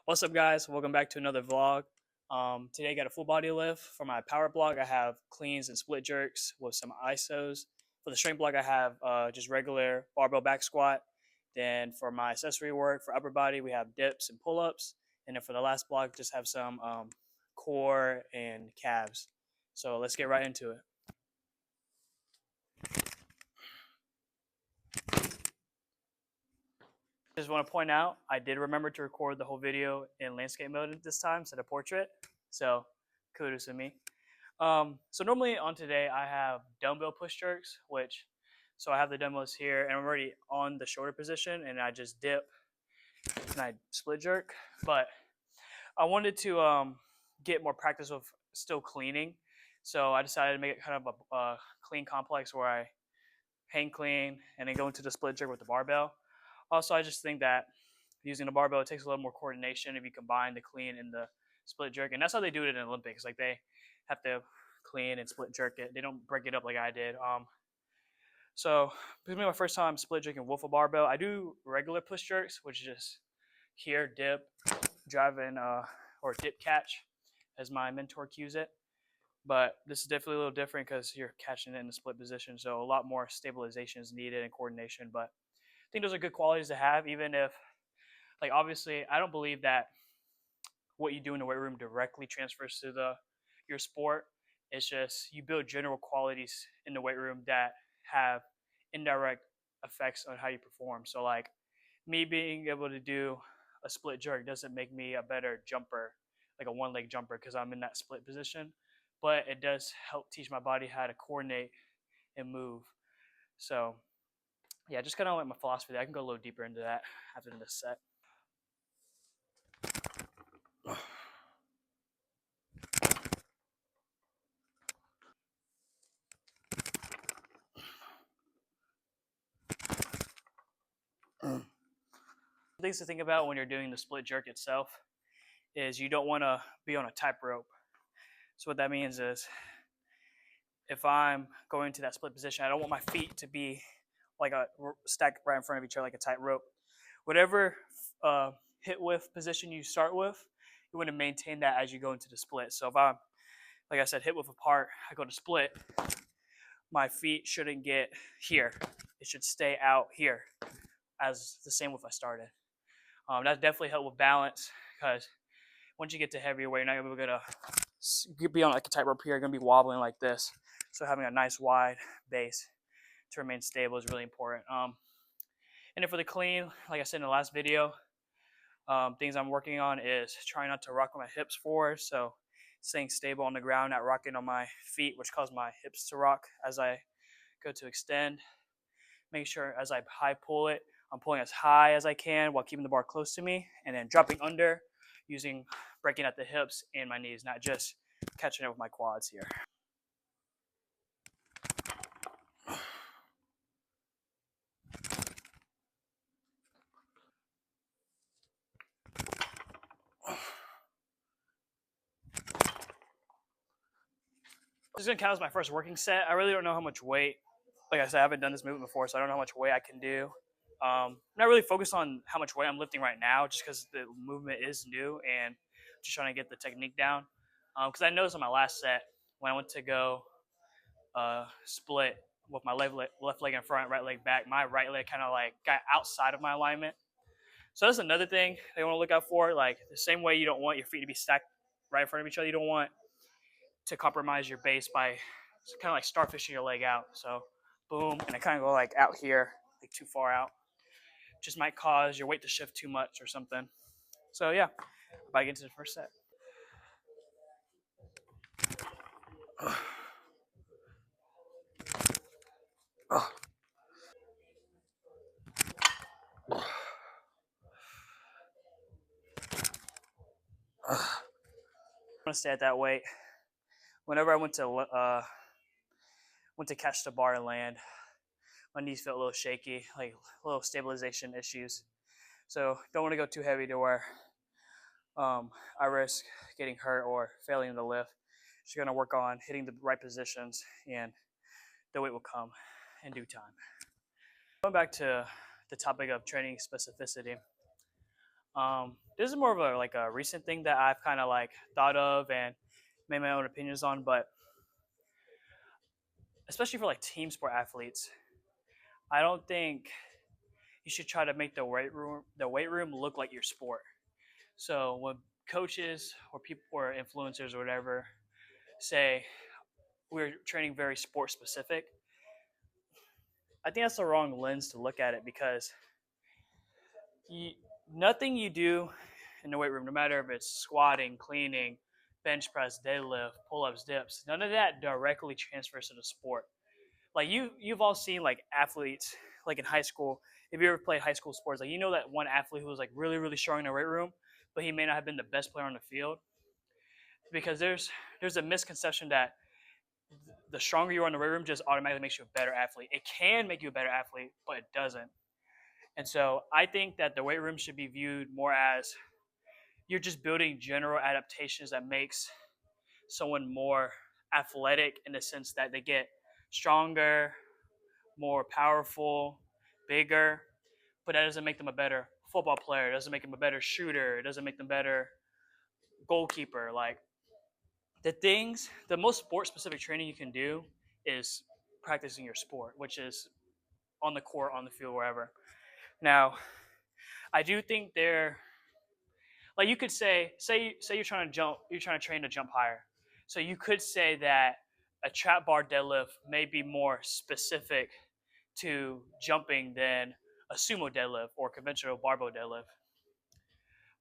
What's up, guys? Welcome back to another vlog. Today I got a full body lift. For my power block, I have cleans and split jerks with some isos. For the strength block, I have just regular barbell back squat. Then for my accessory work, for upper body, we have dips and pull-ups. And then for the last block, just have some core and calves. So let's get right into it. Just want to point out, I did remember to record the whole video in landscape mode this time instead of portrait. So kudos to me. So normally on today I have dumbbell push jerks, so I have the dumbbells here and I'm already on the shoulder position and I just dip and I split jerk. But I wanted to get more practice of still cleaning. So I decided to make it kind of a clean complex where I hang clean and then go into the split jerk with the barbell. Also, I just think that using the barbell, it takes a little more coordination if you combine the clean and the split jerk. And that's how they do it in the Olympics. Like they have to clean and split jerk it. They don't break it up like I did. So this is my first time split jerking with a barbell. I do regular push jerks, which is just here, dip, drive in, or dip catch, as my mentor cues it. But this is definitely a little different because you're catching it in the split position. So a lot more stabilization is needed and coordination. But I think those are good qualities to have, even if, like, obviously, I don't believe that what you do in the weight room directly transfers to your sport. It's just you build general qualities in the weight room that have indirect effects on how you perform. So, like, me being able to do a split jerk doesn't make me a better jumper, like a one-leg jumper, because I'm in that split position. But it does help teach my body how to coordinate and move. So yeah, just kind of like my philosophy there. I can go a little deeper into that after this set. Things to think about when you're doing the split jerk itself is you don't want to be on a tightrope. So what that means is if I'm going to that split position, I don't want my feet to be like a stacked right in front of each other like a tightrope. Whatever hit width position you start with, you want to maintain that as you go into the split. So if I'm, like I said, hip width apart, I go to split, my feet shouldn't get here. It should stay out here as the same with I started. That definitely helped with balance because once you get to heavier weight, you're not going to be on like a tightrope here. You're going to be wobbling like this. So having a nice wide base to remain stable is really important. And then for the clean, like I said in the last video, things I'm working on is trying not to rock my hips forward. So staying stable on the ground, not rocking on my feet, which causes my hips to rock as I go to extend. Make sure as I high pull it, I'm pulling as high as I can while keeping the bar close to me, and then dropping under, breaking at the hips and my knees, not just catching it with my quads here. This is going to count as my first working set. I really don't know how much weight. Like I said, I haven't done this movement before, so I don't know how much weight I can do. I'm not really focused on how much weight I'm lifting right now, just because the movement is new and I'm just trying to get the technique down. Because I noticed on my last set, when I went to go split with my left leg in front, right leg back, my right leg kind of like got outside of my alignment. So that's another thing they want to look out for. Like the same way you don't want your feet to be stacked right in front of each other, you don't want to compromise your base by kind of like starfishing your leg out. So boom, and I kind of go like out here, like too far out. Just might cause your weight to shift too much or something. So yeah, about to get into the first set. I'm gonna stay at that weight. Whenever I went to catch the bar and land, my knees felt a little shaky, like little stabilization issues. So don't want to go too heavy to where I risk getting hurt or failing the lift. Just gonna work on hitting the right positions, and the weight will come in due time. Going back to the topic of training specificity, This is more of a recent thing that I've kind of like thought of and made my own opinions on, but especially for like team sport athletes, I don't think you should try to make the weight room look like your sport. So when coaches or people or influencers or whatever say we're training very sport specific, I think that's the wrong lens to look at it because you, nothing you do in the weight room, no matter if it's squatting, cleaning, bench press, deadlift, pull-ups, dips, none of that directly transfers to the sport. Like you've all seen like athletes like in high school. If you ever played high school sports, like you know that one athlete who was like really really strong in the weight room, but he may not have been the best player on the field because there's a misconception that the stronger you are in the weight room just automatically makes you a better athlete. It can make you a better athlete, but it doesn't. And so I think that the weight room should be viewed more as you're just building general adaptations that makes someone more athletic in the sense that they get stronger, more powerful, bigger, but that doesn't make them a better football player. It doesn't make them a better shooter. It doesn't make them better goalkeeper. Like the most sport specific training you can do is practicing your sport, which is on the court, on the field, wherever. Now, I do think like you could say you're trying to jump, you're trying to train to jump higher. So you could say that a trap bar deadlift may be more specific to jumping than a sumo deadlift or conventional barbell deadlift.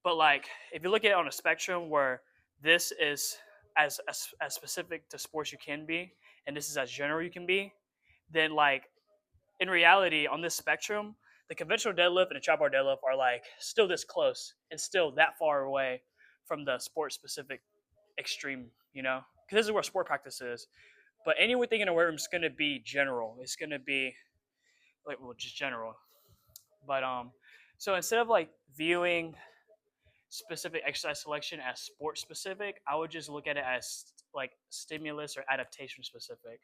But like if you look at it on a spectrum where this is as specific to sports you can be, and this is as general you can be, then like in reality on this spectrum, the conventional deadlift and the trap bar deadlift are like still this close and still that far away from the sport specific extreme, because this is where sport practice is. But anything in a weight room is going to be general. It's going to be just general. But so instead of like viewing specific exercise selection as sport specific, I would just look at it as like stimulus or adaptation specific.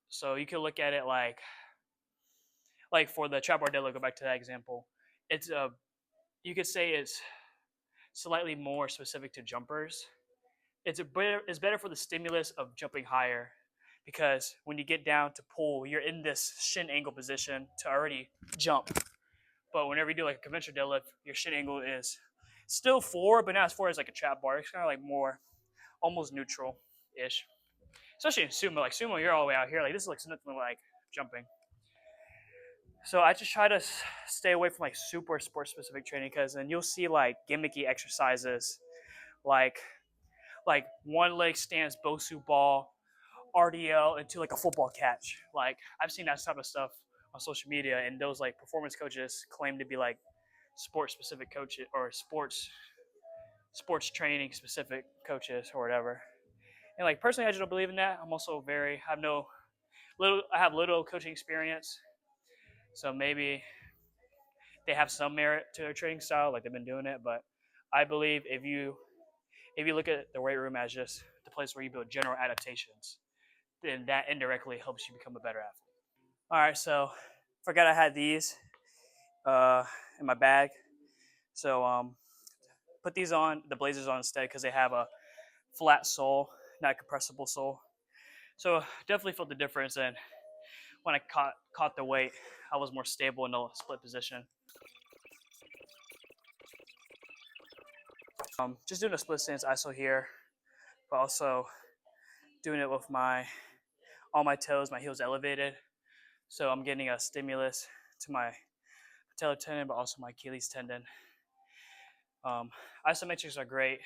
So you could look at it like for the trap bar deadlift, go back to that example. It's you could say it's slightly more specific to jumpers. It's better for the stimulus of jumping higher because when you get down to pull, you're in this shin angle position to already jump. But whenever you do like a conventional deadlift, your shin angle is still forward, but not as far as like a trap bar. It's kind of like more almost neutral-ish. Especially in sumo. Like sumo, you're all the way out here. Like this looks nothing like jumping. So I just try to stay away from like super sport specific training because then you'll see like gimmicky exercises like one leg stance Bosu ball, RDL into like a football catch. Like I've seen that type of stuff on social media, and those like performance coaches claim to be like sport specific coaches or sports training specific coaches or whatever. And like personally, I just don't believe in that. I'm also I have little coaching experience, so maybe they have some merit to their training style, like they've been doing it. But I believe if you look at the weight room as just the place where you build general adaptations, then that indirectly helps you become a better athlete. All right, so forgot I had these in my bag, so put these on the blazers on instead because they have a flat sole, not a compressible sole. So definitely felt the difference, and when I caught the weight, I was more stable in the split position. Just doing a split stance iso here, but also doing it with all my toes, my heels elevated. So I'm getting a stimulus to my patellar tendon, but also my Achilles tendon. Isometrics are great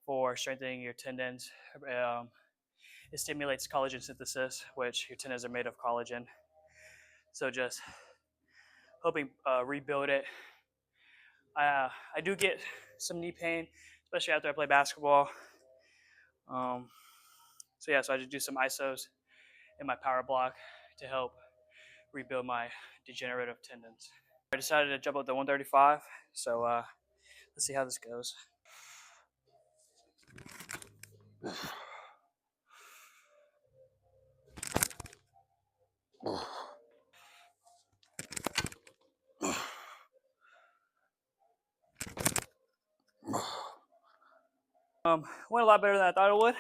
for strengthening your tendons. It stimulates collagen synthesis, which your tendons are made of collagen. So just helping rebuild it. I do get some knee pain, especially after I play basketball. So I just do some isos in my power block to help rebuild my degenerative tendons. I decided to jump up to 135, so let's see how this goes. Went a lot better than I thought it would.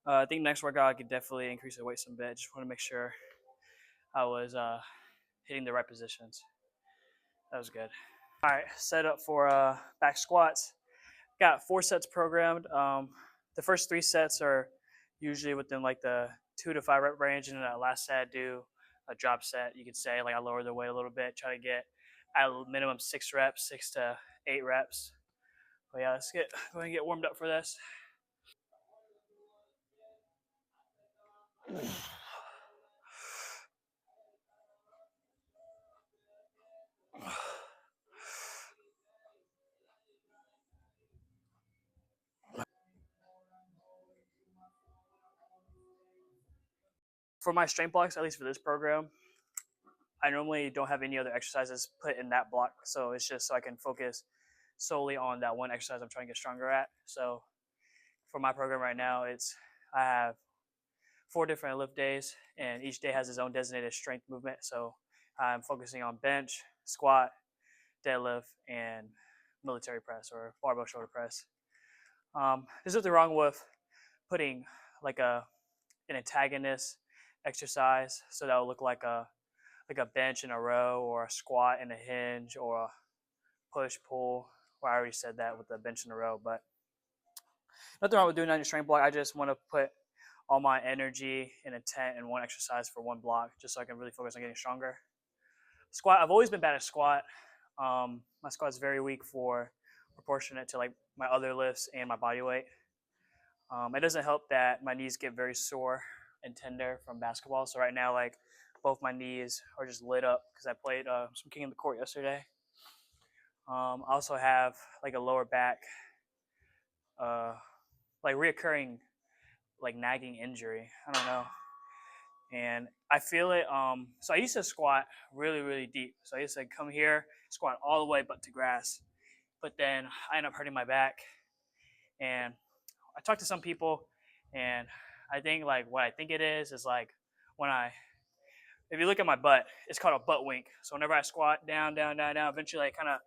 I think next workout I could definitely increase the weight some bit. Just want to make sure I was hitting the right positions. That was good. All right, set up for back squats. Got 4 sets programmed. The first 3 sets are usually within like the 2 to 5 rep range, and then that last set do a drop set. You could say like I lower the weight a little bit, try to get at a minimum 6 reps, 6 to 8 reps. But yeah, let's go ahead and get warmed up for this. For my strength blocks, at least for this program, I normally don't have any other exercises put in that block, so it's just so I can focus solely on that one exercise I'm trying to get stronger at. So for my program right now, I have 4 different lift days, and each day has its own designated strength movement. So I'm focusing on bench, squat, deadlift, and military press or barbell shoulder press. There's nothing wrong with putting like an antagonist exercise, so that will look like a bench in a row, or a squat and a hinge, or a push pull. Well, I already said that with the bench in a row, but nothing wrong with doing that in your strength block. I just want to put all my energy and intent in one exercise for one block, just so I can really focus on getting stronger. Squat, I've always been bad at squat. My squat is very weak for proportionate to like my other lifts and my body weight. It doesn't help that my knees get very sore and tender from basketball. So right now, like both my knees are just lit up because I played some king in the court yesterday. I also have like a lower back, like reoccurring, like nagging injury. I don't know, and I feel it. So I used to squat really, really deep. So I used to come here, squat all the way butt to grass, but then I ended up hurting my back. And I talked to some people, and I think like what I think it is like when if you look at my butt, it's called a butt wink. So whenever I squat down, down, down, down, eventually like kind of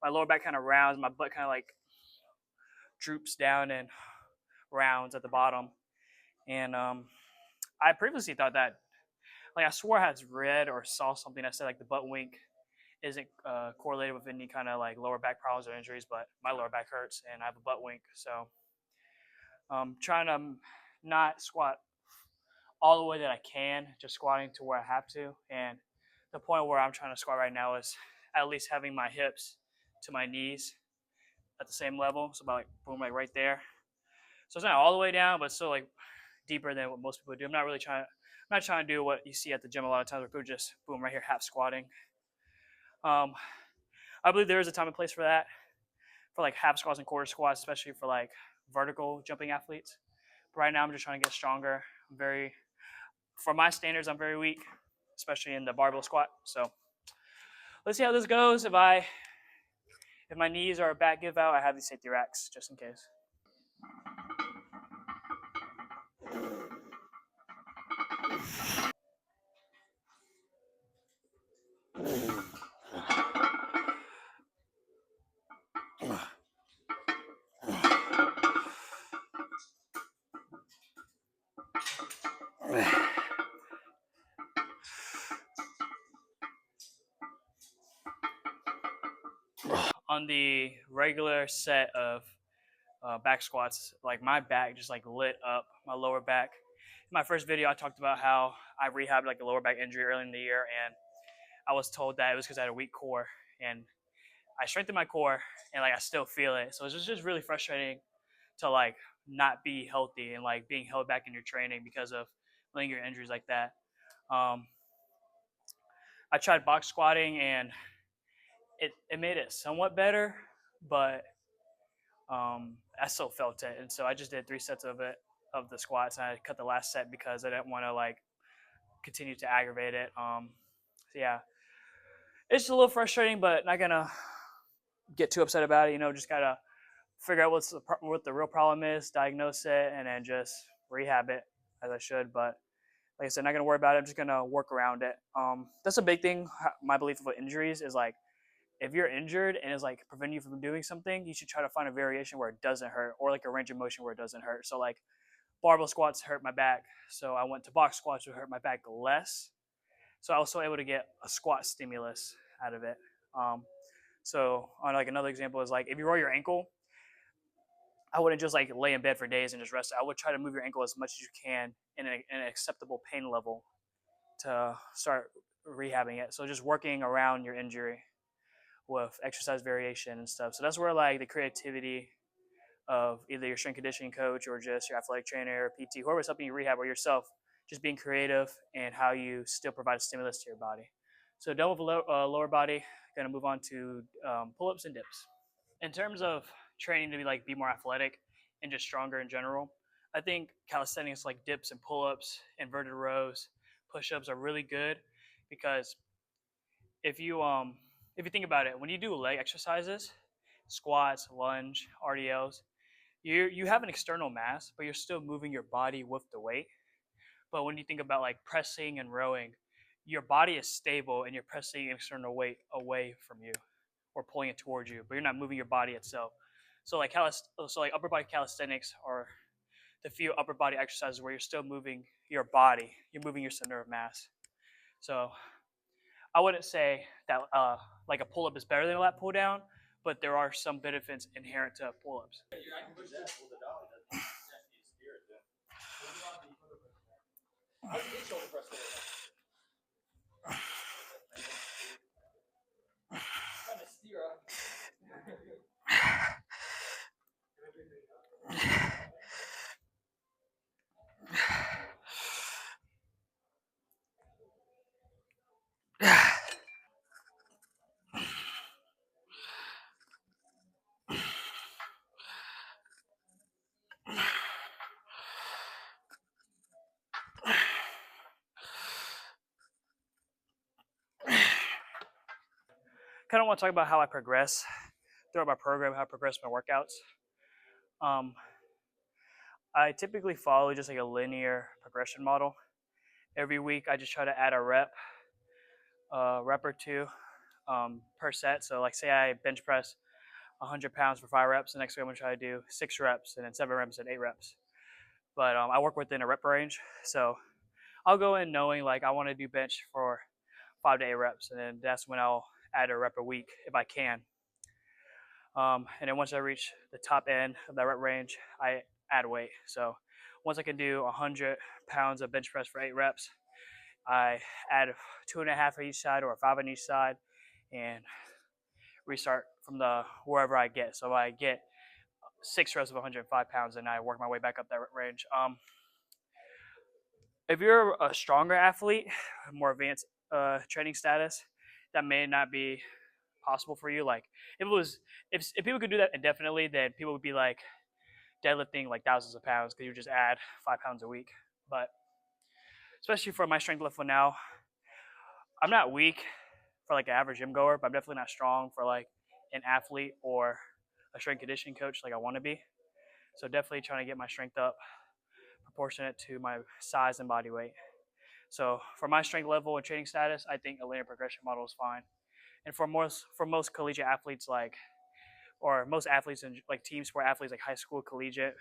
my lower back kind of rounds, my butt kind of like droops down and rounds at the bottom. And I previously thought that, like I swore I had read or saw something that said like the butt wink isn't correlated with any kind of like lower back problems or injuries, but my lower back hurts and I have a butt wink. So I'm trying to not squat all the way that I can, just squatting to where I have to. And the point where I'm trying to squat right now is at least having my hips to my knees at the same level. So about like boom, like right there. So it's not all the way down, but still like deeper than what most people do. I'm not trying to do what you see at the gym a lot of times where people just boom right here, half squatting. I believe there is a time and place for that, for like half squats and quarter squats, especially for like vertical jumping athletes. But right now I'm just trying to get stronger. For my standards, I'm very weak, especially in the barbell squat. So let's see how this goes. If my knees or back give out, I have these safety racks just in case. On the regular set of back squats, like my back just like lit up, my lower back. In my first video, I talked about how I rehabbed like a lower back injury early in the year, and I was told that it was because I had a weak core, and I strengthened my core, and like I still feel it. So it's just really frustrating to like not be healthy and like being held back in your training because of lingering injuries like that. I tried box squatting, and it made it somewhat better, but I still felt it. And so I just did 3 sets of the squats, and I cut the last set because I didn't want to like continue to aggravate it. So yeah, it's a little frustrating, but not gonna get too upset about it. Just gotta figure out what the real problem is, diagnose it, and then just rehab it as I should. But like I said, not gonna worry about it. I'm just gonna work around it. That's a big thing. My belief about injuries is like if you're injured and it's like preventing you from doing something, you should try to find a variation where it doesn't hurt, or like a range of motion where it doesn't hurt. So like barbell squats hurt my back, so I went to box squats, which hurt my back less. So I was also able to get a squat stimulus out of it. So on like another example is like if you roll your ankle, I wouldn't just like lay in bed for days and just rest. I would try to move your ankle as much as you can in an acceptable pain level to start rehabbing it. So just working around your injury with exercise variation and stuff. So that's where like the creativity of either your strength conditioning coach or just your athletic trainer or PT, whoever's helping you rehab, or yourself, just being creative and how you still provide a stimulus to your body. So done with lower body, gonna move on to pull-ups and dips. In terms of training to be more athletic and just stronger in general, I think calisthenics like dips and pull-ups, inverted rows, push-ups are really good because if you think about it, when you do leg exercises, squats, lunge, RDLs, you have an external mass, but you're still moving your body with the weight. But when you think about like pressing and rowing, your body is stable and you're pressing external weight away from you or pulling it towards you, but you're not moving your body itself. So like upper body calisthenics are the few upper body exercises where you're still moving your body, you're moving your center of mass. So I wouldn't say that like a pull-up is better than a lat pull down, but there are some benefits inherent to pull-ups. Kind of want to talk about how I progress throughout my program, how I progress my workouts. I typically follow just like a linear progression model. Every week, I just try to add a rep or two per set. So, like, say I bench press 100 pounds for 5 reps. The next week, I'm gonna try to do 6 reps, and then 7 reps, and 8 reps. But I work within a rep range, so I'll go in knowing like I want to do bench for 5 to 8 reps, and then that's when I'll add a rep a week if I can. And then once I reach the top end of that rep range, I add weight. So once I can do 100 pounds of bench press for 8 reps, I add 2.5 on each side or 5 on each side, and restart from the wherever I get. So I get 6 reps of 105 pounds, and I work my way back up that range. If you're a stronger athlete, more advanced training status, that may not be possible for you. Like if people could do that indefinitely, then people would be like deadlifting like thousands of pounds because you just add 5 pounds a week. But especially for my strength level now, I'm not weak for like an average gym goer, but I'm definitely not strong for like an athlete or a strength conditioning coach like I want to be. So definitely trying to get my strength up proportionate to my size and body weight. So for my strength level and training status, I think a linear progression model is fine. And for most collegiate athletes, or most athletes in like team sport athletes, like high school, collegiate,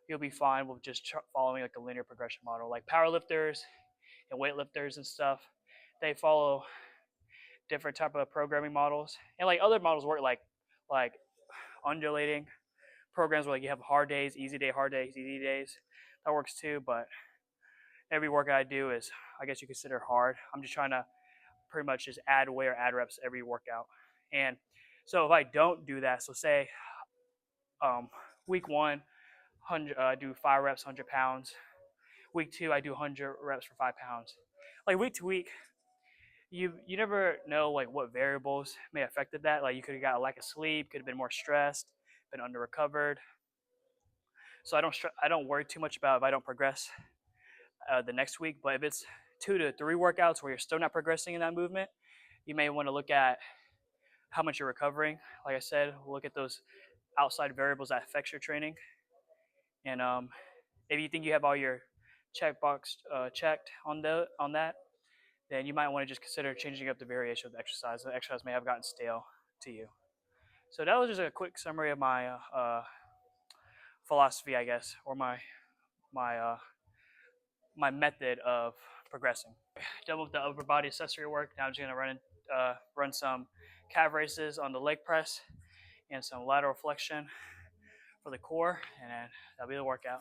you'll be fine with just following like a linear progression model. Like powerlifters and weightlifters and stuff, they follow different type of programming models, and like other models work like undulating programs where like you have hard days, easy day, hard days, easy days. That works too, but every workout I do is, I guess you consider hard. I'm just trying to pretty much just add weight or add reps every workout. And so if I don't do that, so say week 1, I do 5 reps, 100 pounds. Week 2, I do 100 reps for 5 pounds. Like week to week, you never know like what variables may have affected that. Like you could have got a lack of sleep, could have been more stressed, been under recovered. So I don't worry too much about if I don't progress the next week. But if it's 2 to 3 workouts where you're still not progressing in that movement, you may want to look at how much you're recovering. Like I said, look at those outside variables that affect your training. And if you think you have all your checkbox checked on that, then you might want to just consider changing up the variation of the exercise. The exercise may have gotten stale to you. So that was just a quick summary of my philosophy, I guess, or my my method of progressing. Done with the upper body accessory work. Now I'm just gonna run some calf raises on the leg press and some lateral flexion for the core, and then that'll be the workout.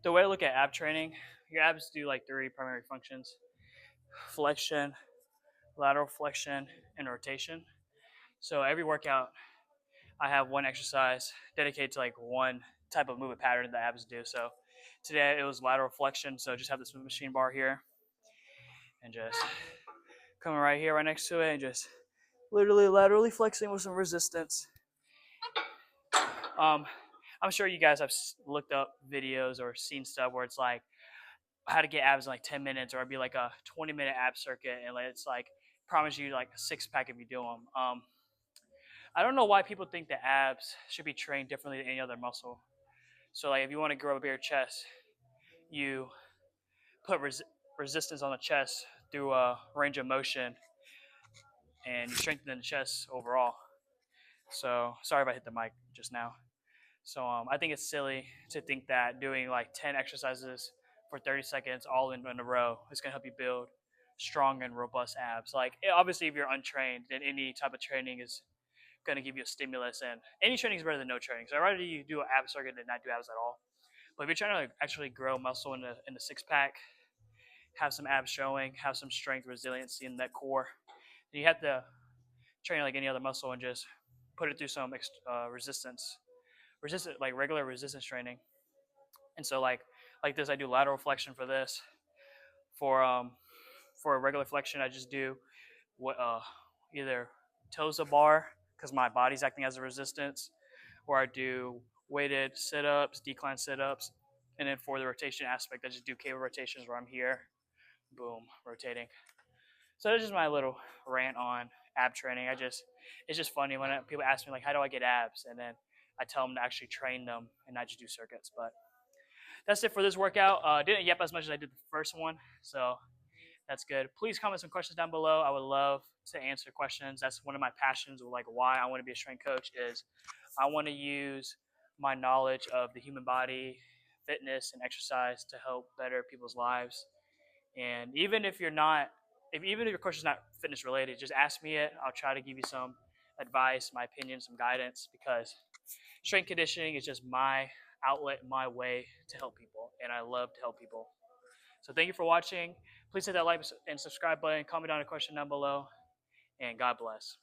The way I look at ab training, your abs do like 3 primary functions: flexion, lateral flexion, and rotation. So every workout, I have one exercise dedicated to like one type of movement pattern that abs do. So today it was lateral flexion. So just have this machine bar here and just coming right here, right next to it, and just literally laterally flexing with some resistance. I'm sure you guys have looked up videos or seen stuff where it's like how to get abs in like 10 minutes, or it'd be like a 20-minute ab circuit, and it's like promise you like a 6-pack if you do them. I don't know why people think that abs should be trained differently than any other muscle. So like if you want to grow a bigger chest, you put resistance on the chest through a range of motion, and you strengthen the chest overall. So sorry if I hit the mic just now. So I think it's silly to think that doing like 10 exercises for 30 seconds all in a row is going to help you build strong and robust abs. Like obviously if you're untrained, then any type of training is going to give you a stimulus, and any training is better than no training. So I'd rather you do an ab circuit than not do abs at all. But if you're trying to like, actually grow muscle in the 6-pack, have some abs showing, have some strength, resiliency in that core, then you have to train like any other muscle and just put it through some resistance like regular resistance training. And so like this, I do lateral flexion for this. For a regular flexion, I just do what either toes to bar because my body's acting as a resistance, or I do weighted sit-ups, decline sit-ups, and then for the rotation aspect, I just do cable rotations where I'm here, boom, rotating. So that's just my little rant on ab training. It's just funny when people ask me like, how do I get abs, and then I tell them to actually train them and not just do circuits. But that's it for this workout. Didn't yep as much as I did the first one, so that's good. Please comment some questions down below. I would love to answer questions. That's one of my passions, or like why I want to be a strength coach, is I want to use my knowledge of the human body, fitness, and exercise to help better people's lives. And even if even if your question is not fitness related, just ask me it. I'll try to give you some advice, my opinion, some guidance, because strength conditioning is just my outlet, my way to help people, and I love to help people. So thank you for watching. Please hit that like and subscribe button, comment down a question down below, and God bless.